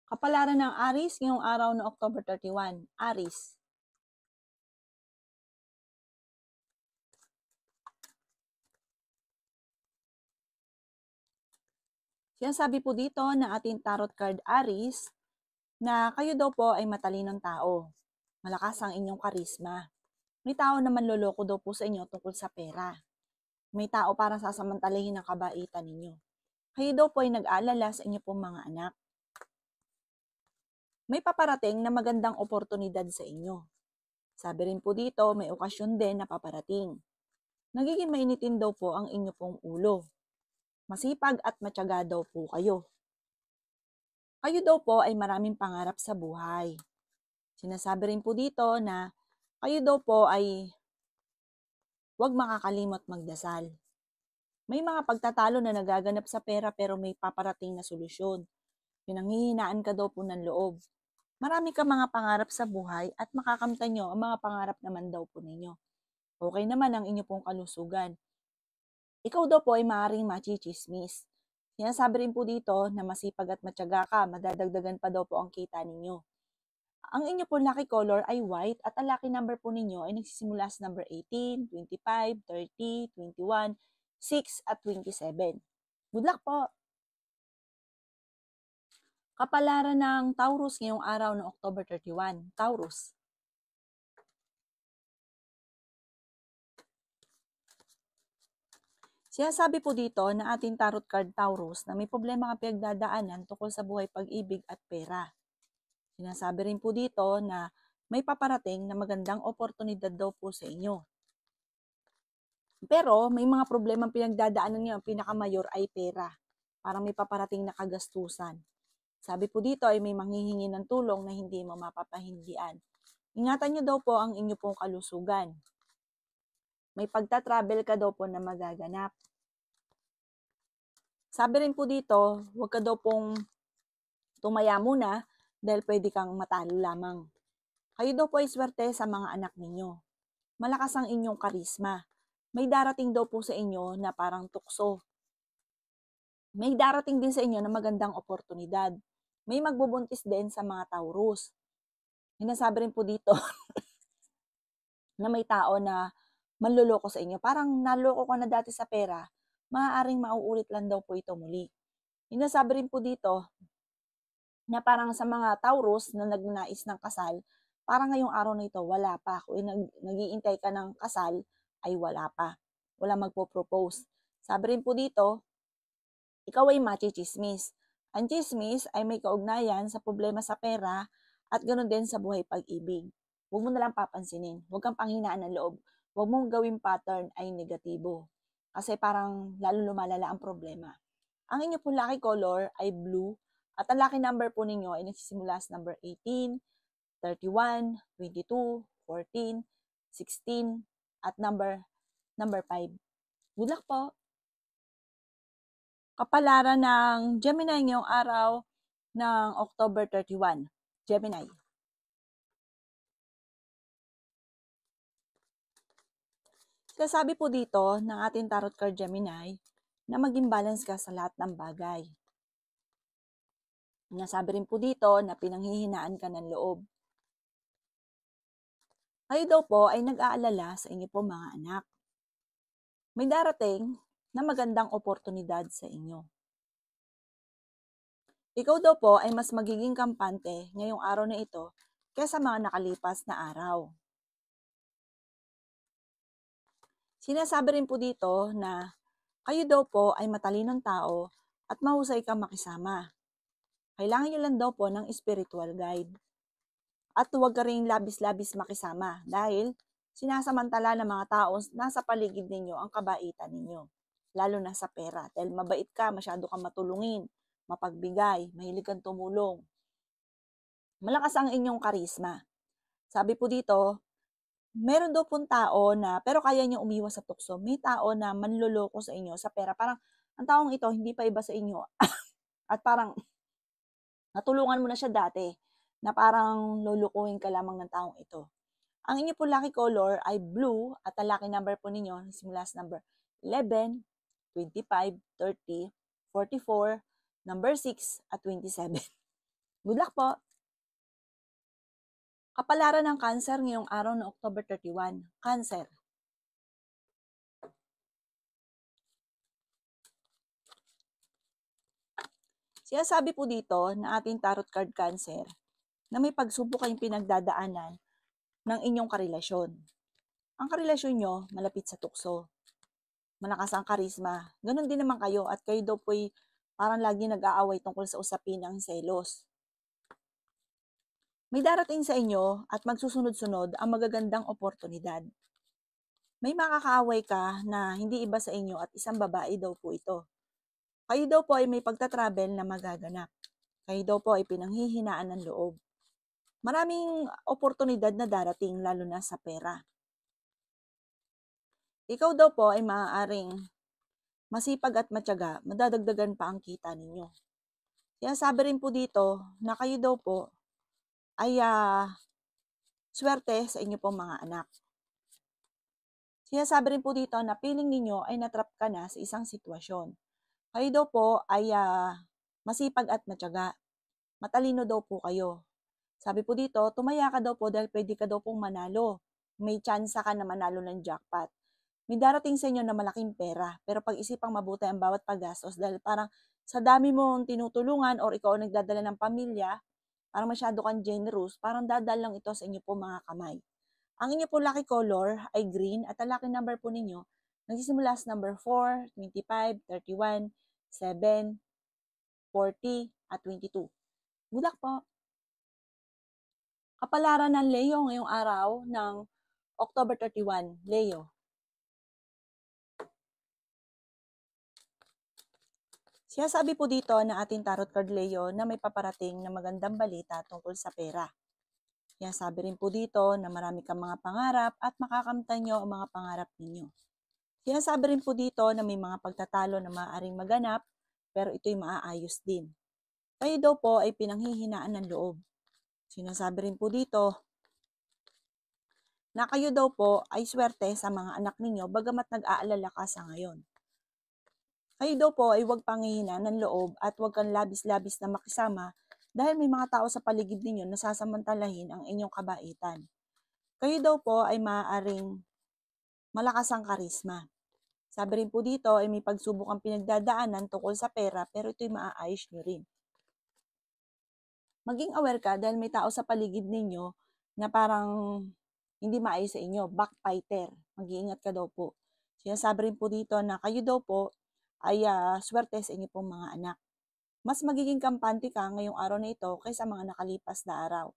Kapalaran ng Aries ngayong araw ng October 31. Aries. Sinasabi po dito ng ating tarot card Aries na kayo daw po ay matalinong tao. Malakas ang inyong karisma. May tao na manloloko daw po sa inyo tungkol sa pera. May tao para sasamantalahin ang kabaitan ninyo. Kayo daw po ay nag-aalala sa inyo pong mga anak. May paparating na magandang oportunidad sa inyo. Sabi rin po dito, may okasyon din na paparating. Nagiging mainitin daw po ang inyo pong ulo. Masipag at matyaga daw po kayo. Kayo daw po ay maraming pangarap sa buhay. Sinasabi rin po dito na kayo daw po ay huwag makakalimot magdasal. May mga pagtatalo na nagaganap sa pera pero may paparating na solusyon. Pinanghihinaan ka daw po ng loob. Marami ka mga pangarap sa buhay at makakamtan nyo ang mga pangarap naman daw po ninyo. Okay naman ang inyo pong kalusugan. Ikaw daw po ay maaaring machichismis. Sinasabi rin po dito na masipag at matyaga ka, madadagdagan pa daw po ang kita ninyo. Ang inyo po lucky color ay white at ang lucky number po ninyo ay nagsisimula sa number 18, 25, 30, 21, 6 at 27. Good luck po! Kapalaran ng Taurus ngayong araw ng October 31. Taurus. Sinasabi po dito na ating tarot card Taurus na may problema kang pinagdadaanan tungkol sa buhay, pag-ibig at pera. Sinasabi rin po dito na may paparating na magandang oportunidad daw po sa inyo. Pero may mga problemang pinagdadaanan niyo, ang pinakamayor ay pera. Parang may paparating na kagastusan. Sabi po dito ay may manghihingi ng tulong na hindi mo mapapahindian. Ingatan niyo daw po ang inyo pong kalusugan. May pagta-travel ka daw po na magaganap. Sabi rin po dito, huwag ka daw pong tumaya muna dahil pwede kang matalo lamang. Kayo daw po ay swerte sa mga anak ninyo. Malakas ang inyong karisma. May darating daw po sa inyo na parang tukso. May darating din sa inyo na magandang oportunidad. May magbubuntis din sa mga Taurus. Hinasabi rin po dito na may tao na manloloko sa inyo. Parang naloko ka na dati sa pera, maaaring mauulit lang daw po ito muli. Hinasabi rin po dito na parang sa mga Taurus na nagnais ng kasal, parang ngayong araw na ito, wala pa. Kung nag-iintay ka ng kasal, ay wala pa. Wala magpo-propose. Sabi rin po dito, ikaw ay machichismis. Ang chismis ay may kaugnayan sa problema sa pera at ganoon din sa buhay pag-ibig. Huwag mo nalang papansinin. Huwag kang panghinaan ng loob. Huwag mong gawing pattern ay negatibo. Kasi parang lalo lumalala ang problema. Ang inyo po lucky color ay blue at ang lucky number po ninyo ay nagsisimula sa number 18, 31, 22, 14, 16 at number 5. Good luck po! Kapalaran ng Gemini ngayong araw ng October 31. Gemini. Sabi po dito ng ating tarot card Gemini na maging balance ka sa lahat ng bagay. Nasabi rin po dito na pinanghihinaan ka ng loob. Kayo daw po ay nag-aalala sa inyo po mga anak. May darating na magandang oportunidad sa inyo. Ikaw daw po ay mas magiging kampante ngayong araw na ito kaysa mga nakalipas na araw. Sinasabi rin po dito na kayo daw po ay matalinong tao at mahusay kang makisama. Kailangan nyo lang daw po ng spiritual guide. At huwag ka rin labis-labis makisama dahil sinasamantala ng mga tao nasa paligid ninyo ang kabaitan ninyo. Lalo na sa pera. Dahil mabait ka, masyado kang matulungin, mapagbigay, mahilig kang tumulong. Malakas ang inyong karisma. Sabi po dito, meron daw pong tao na, pero kaya niyo umiwas sa tukso. May tao na manloloko sa inyo sa pera. Parang, ang taong ito, hindi pa iba sa inyo. At parang, natulungan mo na siya dati, na parang lulukuhin ka lamang ng taong ito. Ang inyo po lucky color ay blue at ang lucky number po ninyo simula sa number 11, 25, 30, 44, number 6 at 27. Good luck po! Kapalaran ng Cancer ngayong araw ng October 31. Cancer. Sinasabi po dito na ating tarot card Cancer na may pagsubok kayong pinagdadaanan ng inyong karelasyon. Ang karelasyon nyo malapit sa tukso. Malakas ang karisma. Ganon din naman kayo at kayo daw po'y parang lagi nag-aaway tungkol sa usapin ng selos. May darating sa inyo at magsusunod-sunod ang magagandang oportunidad. May makakaaway ka na hindi iba sa inyo at isang babae daw po ito. Kayo daw po ay may pagtatravel na magaganap. Kayo daw po ay pinanghihinaan ng loob. Maraming oportunidad na darating lalo na sa pera. Ikaw daw po ay maaaring masipag at matyaga, madadagdagan pa ang kita ninyo. Kaya sabi rin po dito na kayo daw po ay swerte sa inyo pong mga anak. Sinasabi rin po dito na feeling ninyo ay natrap ka na sa isang sitwasyon. Kayo daw po ay masipag at matyaga. Matalino daw po kayo. Sabi po dito, tumaya ka daw po dahil pwede ka daw pong manalo. May tsansa ka na manalo ng jackpot. May darating sa inyo na malaking pera, pero pag-isipang mabuti ang bawat paggastos dahil parang sa dami mong tinutulungan or ikaw ang nagdadala ng pamilya, parang masyado kang generous, parang dadal lang ito sa inyo po mga kamay. Ang inyo po lucky color ay green at ang lucky number po ninyo nagsisimula sa number 4, 25, 31, 7, 40, at 22. Good luck po! Kapalaran ng Leo ngayong araw ng October 31. Leo. Sinasabi po dito na ating tarot card Leo na may paparating na magandang balita tungkol sa pera. Sinasabi rin po dito na marami kang mga pangarap at makakamtan nyo ang mga pangarap ninyo. Sinasabi rin po dito na may mga pagtatalo na maaaring maganap pero ito'y maaayos din. Kayo daw po ay pinanghihinaan ng loob. Sinasabi rin po dito na kayo daw po ay swerte sa mga anak ninyo bagamat nag-aalala ka sa ngayon. Kayo daw po ay huwag panghihinaan ng loob at huwag kang labis-labis na makisama dahil may mga tao sa paligid ninyo na sasamantalahin ang inyong kabaitan. Kayo daw po ay maaaring malakas ang karisma. Sabi rin po dito ay may pagsubok ang pinagdadaanan tungkol sa pera pero ito'y maaayos nyo rin. Maging aware ka dahil may tao sa paligid ninyo na parang hindi maayos sa inyo, backbiter. Mag-iingat ka daw po. Sinasabi rin po dito na kayo daw po ay swerte sa inyo pong mga anak. Mas magiging kampante ka ngayong araw na ito kaysa mga nakalipas na araw.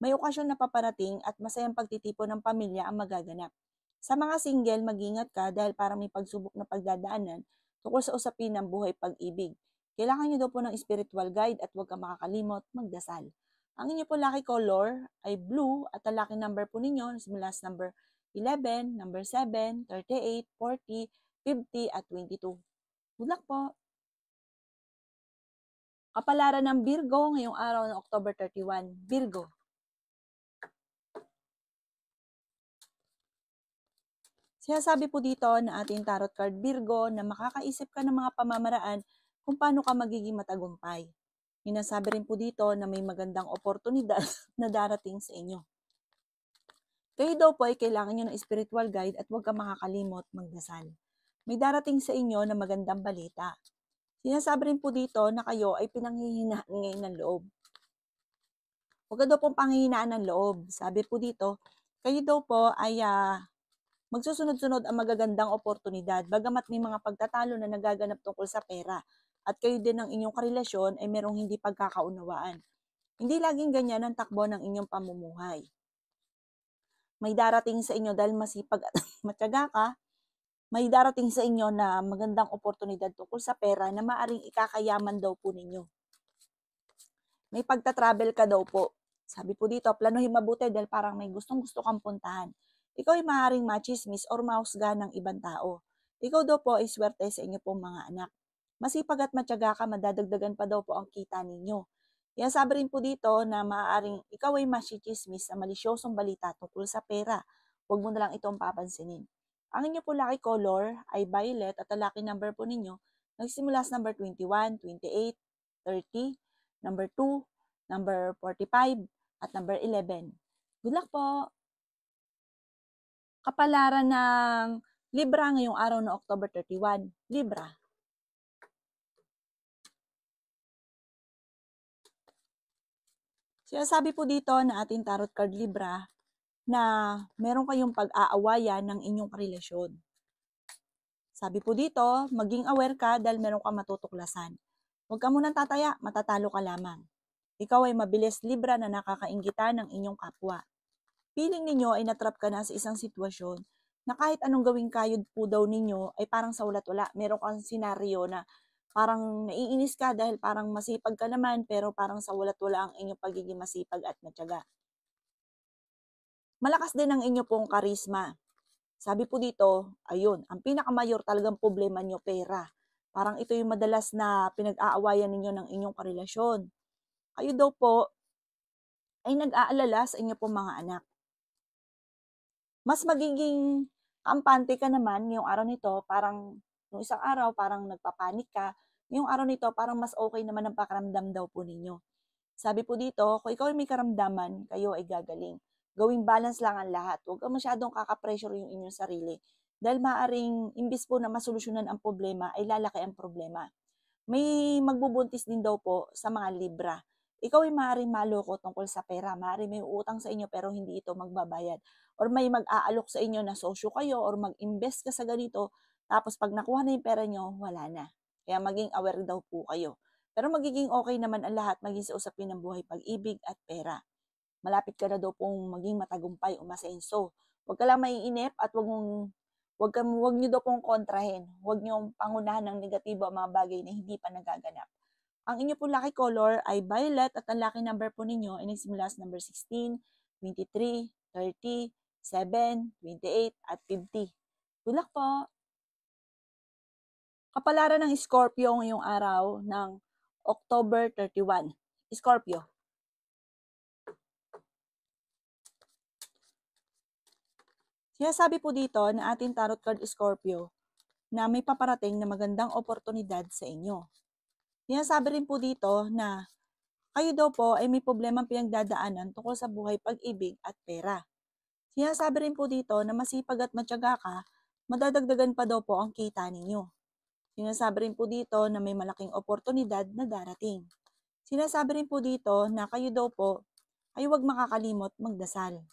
May okasyon na paparating at masayang pagtitipon ng pamilya ang magaganap. Sa mga single, mag-ingat ka dahil parang may pagsubok na pagdadaanan tungkol sa usapin ng buhay pag-ibig. Kailangan nyo daw po ng spiritual guide at huwag kang makakalimot magdasal. Ang inyo po lucky color ay blue at ang lucky number po ninyo simula sa number 11, number 7, 38, 40, 50 at 22. Good luck po! Kapalaran ng Virgo ngayong araw ng October 31. Virgo. Sinasabi po dito na ating tarot card Virgo na makakaisip ka ng mga pamamaraan kung paano ka magiging matagumpay. Sinasabi rin po dito na may magandang oportunidad na darating sa inyo. Kayo daw po ay kailangan nyo ng spiritual guide at huwag kang makakalimot magdasal. May darating sa inyo na magandang balita. Sinasabi rin po dito na kayo ay pinanghihinaan ngayon ng loob. Huwag ka daw pong panghihinaan ng loob. Sabi po dito, kayo daw po ay magsusunod-sunod ang magagandang oportunidad bagamat may mga pagtatalo na nagaganap tungkol sa pera at kayo din ng inyong karelasyon ay merong hindi pagkakaunawaan. Hindi laging ganyan ang takbo ng inyong pamumuhay. May darating sa inyo dahil masipag at matyaga ka, may darating sa inyo na magandang oportunidad tungkol sa pera na maaring ikakayaman daw po ninyo. May pagta-travel ka daw po. Sabi po dito, planuhin mabuti dahil parang may gustong-gusto kang puntahan. Ikaw ay maaaring machismis or mahusga ng ibang tao. Ikaw daw po ay swerte sa inyo pong mga anak. Masipag at matyaga ka, madadagdagan pa daw po ang kita ninyo. Yan sabi rin po dito na maaaring ikaw ay machismis sa malisyosong balita tungkol sa pera. Huwag mo na lang itong papansinin. Ang inyo po lucky color ay violet at ang lucky number po ninyo nagsimula sa number 21, 28, 30, number 2, number 45, at number 11. Good luck po! Kapalaran ng Libra ngayong araw na October 31. Libra. Sinasabi po dito na ating tarot card Libra na meron kayong pag-aawayan ng inyong karelasyon. Sabi po dito, maging aware ka dahil meron kang matutuklasan. Huwag ka munang tataya, matatalo ka lamang. Ikaw ay mabilis Libra na nakakainggitan ng inyong kapwa. Feeling ninyo ay natrap ka na sa isang sitwasyon na kahit anong gawing kayod po daw ninyo ay parang sa walat-wala. Meron kang senaryo na parang naiinis ka dahil parang masipag ka naman pero parang sa walat-wala ang inyong pagiging masipag at matyaga. Malakas din ang inyo pong karisma. Sabi po dito, ayun, ang pinakamayor talagang problema nyo, pera. Parang ito yung madalas na pinag-aawayan ninyo ng inyong karelasyon. Kayo daw po ay nag-aalala sa inyo pong mga anak. Mas magiging kampante ka naman ngayong araw nito, parang nung isang araw parang nagpapanik ka, ngayong araw nito parang mas okay naman ang pakiramdam daw po ninyo. Sabi po dito, kung ikaw ay may karamdaman, kayo ay gagaling. Gawing balance lang ang lahat. Huwag ka masyadong kakapressure yung inyong sarili. Dahil maaring, imbis po na masolusyonan ang problema, ay lalaki ang problema. May magbubuntis din daw po sa mga Libra. Ikaw ay maaaring maloko tungkol sa pera. Maaaring may utang sa inyo pero hindi ito magbabayad. Or may mag-aalok sa inyo na sosyo kayo or mag-invest ka sa ganito. Tapos pag nakuha na yung pera nyo, wala na. Kaya maging aware daw po kayo. Pero magiging okay naman ang lahat maging sa usapin ng buhay, pag-ibig at pera. Malapit ka na daw pong maging matagumpay o masenso. Huwag ka lang maiinip at huwag niyo daw pong kontrahin. Huwag niyo pangunahan ng negatibo ang mga bagay na hindi pa nagaganap. Ang inyo pong lucky color ay violet at ang lucky number po ninyo ay nagsimula sa number 16, 23, 30, 7, 28, at 50. Good luck po! Kapalaran ng Scorpio ngayong araw ng October 31. Scorpio. Sinasabi po dito na ating tarot card Scorpio na may paparating na magandang oportunidad sa inyo. Sinasabi rin po dito na kayo daw po ay may problemang pinagdadaanan tungkol sa buhay, pag-ibig at pera. Sinasabi rin po dito na masipag at matyaga ka, madadagdagan pa daw po ang kita ninyo. Sinasabi rin po dito na may malaking oportunidad na darating. Sinasabi rin po dito na kayo daw po ay huwag makakalimot magdasal.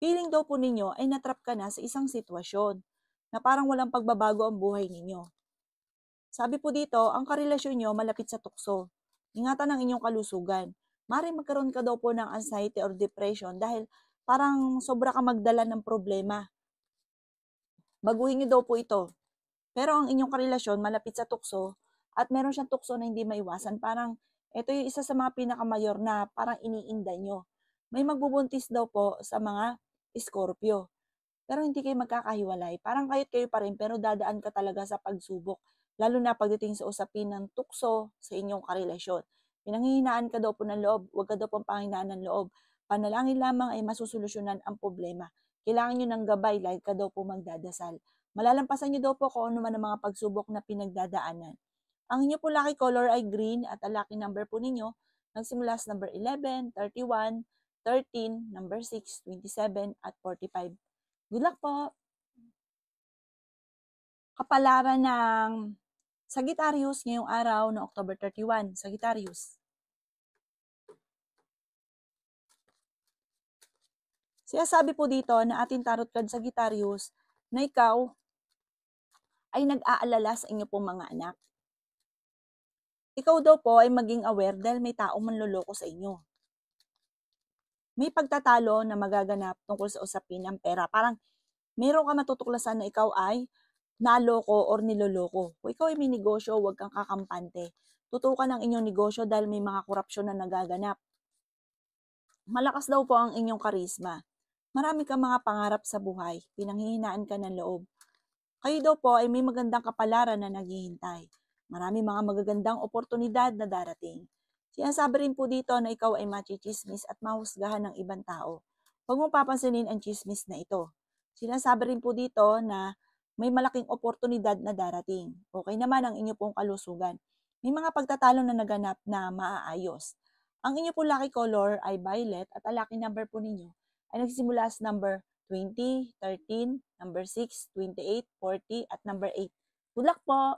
Feeling daw po ninyo ay natrap ka na sa isang sitwasyon na parang walang pagbabago ang buhay ninyo. Sabi po dito, ang karelasyon nyo malapit sa tukso. Ingatan ang inyong kalusugan. Maaaring magkaroon ka daw po ng anxiety or depression dahil parang sobra ka magdala ng problema. Baguhin nyo daw po ito. Pero ang inyong karelasyon malapit sa tukso at meron siyang tukso na hindi maiwasan. Parang ito yung isa sa mga pinakamayor na parang iniinda nyo. May magbubuntis daw po sa mga Scorpio. Pero hindi kayo magkakahiwalay. Parang kayo pa rin pero dadaan ka talaga sa pagsubok. Lalo na pagdating sa usapin ng tukso sa inyong karelasyon. Pinanghihinaan ka daw po ng loob. Huwag ka daw pong panghinaan ng loob. Panalangin lamang ay masusolusyonan ang problema. Kailangan nyo ng gabay, like ka daw po magdadasal. Malalampasan nyo daw po kung ano man ang mga pagsubok na pinagdadaanan. Ang inyo po lucky color ay green at ang lucky number po ninyo nagsimula sa number 11, 31, 13, number 6, 27, at 45. Good luck po! Kapalaran ng Sagittarius ngayong araw na October 31. Sagittarius. Sinasabi po dito na ating tarot card Sagittarius na ikaw ay nag-aalala sa inyo pong mga anak. Ikaw daw po ay maging aware dahil may taong manloloko sa inyo. May pagtatalo na magaganap tungkol sa usapin ng pera. Parang meron ka matutuklasan na ikaw ay naloko or niloloko. Kung ikaw ay may negosyo, huwag kang kakampante. Tutukan ang inyong negosyo dahil may mga korupsyon na nagaganap. Malakas daw po ang inyong karisma. Marami kang mga pangarap sa buhay. Pinanghihinaan ka ng loob. Kayo daw po ay may magandang kapalaran na naghihintay. Marami mga magagandang oportunidad na darating. Sinasabi rin po dito na ikaw ay machichismis at mahusgahan ng ibang tao. Huwag mong papansinin ang chismis na ito. Sinasabi rin po dito na may malaking oportunidad na darating. Okay naman ang inyo pong kalusugan. May mga pagtatalo na naganap na maaayos. Ang inyo po lucky color ay violet at ang lucky number po ninyo ay nagsisimula sa number 20, 13, number 6, 28, 40 at number 8. Good luck po!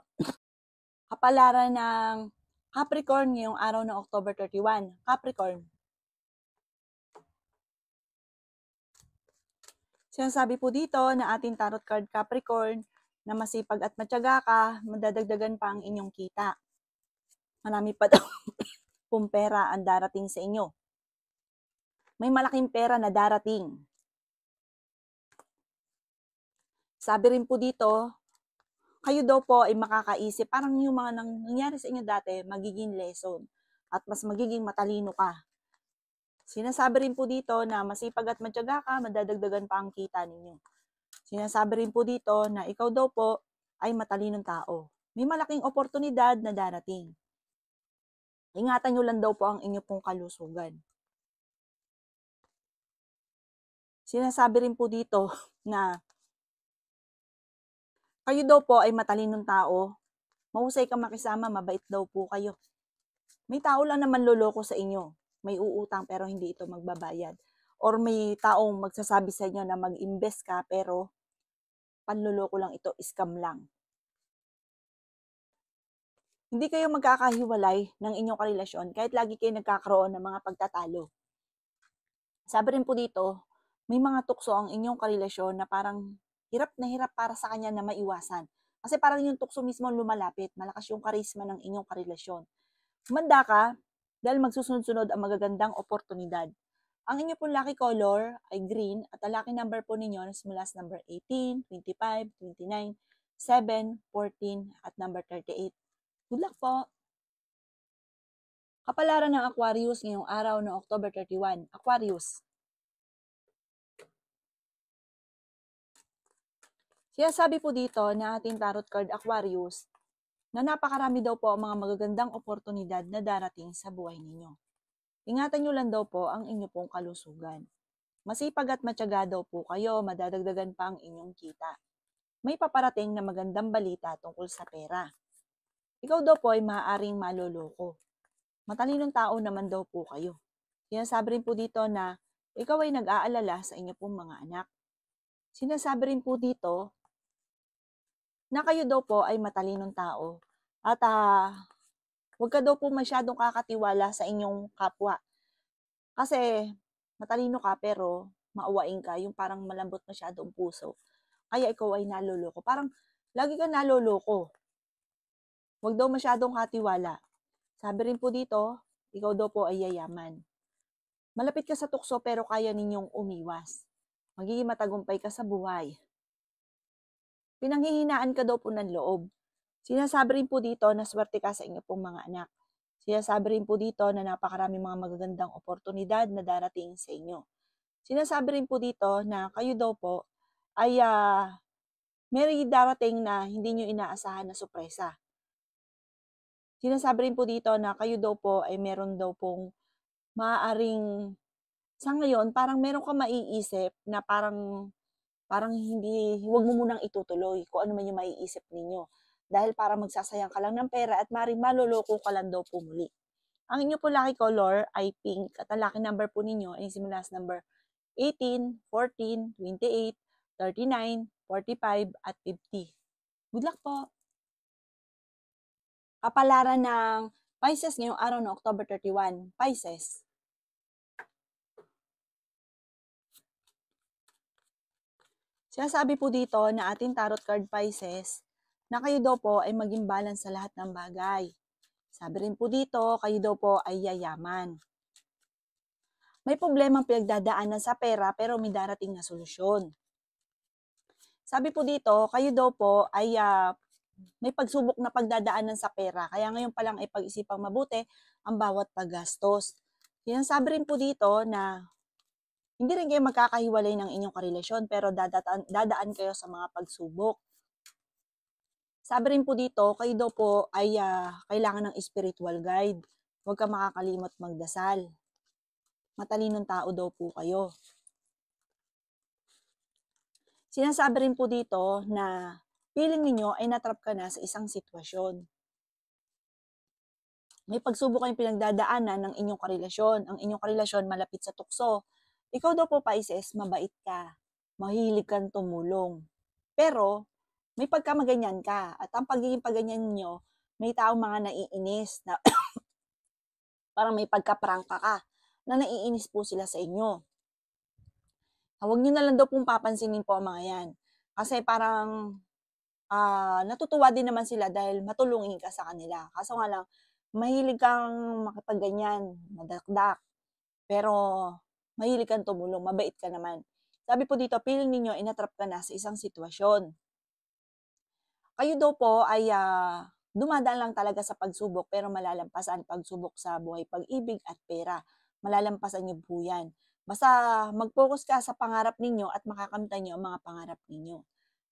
Kapalaran ng Capricorn ngayong araw ng October 31. Capricorn. Sinasabi po dito na ating tarot card Capricorn na masipag at matyaga ka, madadagdagan pa ang inyong kita. Marami pa daw kung pera ang darating sa inyo. May malaking pera na darating. Sabi rin po dito, kayo daw po ay makakaisip, parang yung mga nangyari sa inyo dati, magiging lesson at mas magiging matalino ka. Sinasabi rin po dito na masipag at matyaga ka, madadagdagan pa ang kita ninyo. Sinasabi rin po dito na ikaw daw po ay matalinong tao. May malaking oportunidad na darating. Ingatan nyo lang daw po ang inyo pong kalusugan. Sinasabi rin po dito na kayo daw po ay matalinong tao, mahusay ka makisama, mabait daw po kayo. May tao lang naman loloko sa inyo. May uutang pero hindi ito magbabayad. Or may taong magsasabi sa inyo na mag-invest ka pero panloloko lang ito, scam lang. Hindi kayo magkakahiwalay ng inyong karelasyon kahit lagi kayo nagkakaroon ng mga pagtatalo. Sabi rin po dito, may mga tukso ang inyong karelasyon na parang hirap na hirap para sa kanya na maiwasan. Kasi parang yung tukso mismo lumalapit, malakas yung karisma ng inyong karelasyon. Humanda ka dahil magsusunod-sunod ang magagandang oportunidad. Ang inyo pong lucky color ay green at ang lucky number po ninyo na simula sa number 18, 25, 29, 7, 14 at number 38. Good luck po! Kapalaran ng Aquarius ngayong araw ng October 31. Aquarius. Sinasabi po dito na ating tarot card Aquarius na napakarami daw po ang mga magagandang oportunidad na darating sa buhay ninyo. Ingatan nyo lang daw po ang inyo pong kalusugan. Masipag at matyaga daw po kayo, madadagdagan pa ang inyong kita. May paparating na magandang balita tungkol sa pera. Ikaw daw po ay maaaring maloloko. Matalinong tao naman daw po kayo. Sinasabi rin po dito na ikaw ay nag-aalala sa inyo pong mga anak. Sinasabi rin po dito na kayo daw po ay matalinong tao at huwag ka daw po masyadong kakatiwala sa inyong kapwa. Kasi matalino ka pero maawain ka, yung parang malambot masyado ang puso. Kaya ikaw ay naloloko. Parang lagi ka naloloko. Huwag daw masyadong katiwala. Sabi rin po dito, ikaw daw po ay yayaman. Malapit ka sa tukso pero kaya ninyong umiwas. Magiging matagumpay ka sa buhay. Pinanghihinaan ka daw po ng loob. Sinasabi rin po dito na swerte ka sa inyo pong mga anak. Sinasabi rin po dito na napakarami mga magagandang oportunidad na darating sa inyo. Sinasabi rin po dito na kayo daw po ay may darating na hindi nyo inaasahan na sorpresa. Sinasabi rin po dito na kayo daw po ay meron daw pong maaaring sa ngayon parang meron ka maiisip na parang hindi, huwag mo munang itutuloy kung ano man yung maiisip ninyo. Dahil para magsasayang ka lang ng pera at maring maloloko ka lang daw po muli. Ang inyo po lucky color ay pink at ang lucky number po ninyo ay simula sa number 18, 14, 28, 39, 45 at 50. Good luck po! Kapalaran ng Pisces ngayong araw ng October 31. Pisces. Sinasabi po dito na ating tarot card Pisces na kayo daw po ay maging balance sa lahat ng bagay. Sabi rin po dito, kayo daw po ay yayaman. May problemang pinagdadaanan sa pera pero may darating na solusyon. Sabi po dito, kayo daw po ay may pagsubok na pagdadaanan sa pera. Kaya ngayon pa lang ay pag-isipang mabuti ang bawat paggastos. Sinasabi rin po dito na hindi rin kayo magkakahiwalay ng inyong karelasyon pero dadaan kayo sa mga pagsubok. Sabi rin po dito, kayo daw po ay kailangan ng spiritual guide. Huwag ka makakalimot magdasal. Matalinong tao daw po kayo. Sinasabi rin po dito na feeling ninyo ay natrap ka na sa isang sitwasyon. May pagsubok kayong pinagdadaanan ng inyong karelasyon. Ang inyong karelasyon malapit sa tukso. Ikaw daw po, Pisces, mabait ka. Mahilig kang tumulong. Pero, may pagkamaganyan ka. At ang pagiging paganyan nyo, may taong mga naiinis na parang may pagkaprangka ka na naiinis po sila sa inyo. Huwag nyo na lang daw pong papansinin po ang mga yan. Kasi parang natutuwa din naman sila dahil matulungin ka sa kanila. Kaso nga lang, mahilig kang makipagganyan, madakdak. Pero mahilig kang tumulong, mabait ka naman. Sabi po dito, feeling ninyo, inatrap ka na sa isang sitwasyon. Kayo daw po ay dumadaan lang talaga sa pagsubok pero malalampasan pagsubok sa buhay, pag-ibig at pera. Malalampasan niyo po yan. Basta mag-focus ka sa pangarap ninyo at makakamtan niyo ang mga pangarap ninyo.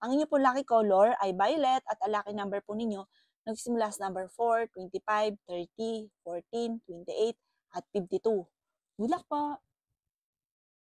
Ang inyo po lucky color ay violet at ang lucky number po ninyo nagsimula sa number 4, 25, 30, 14, 28 at 52. Good luck po!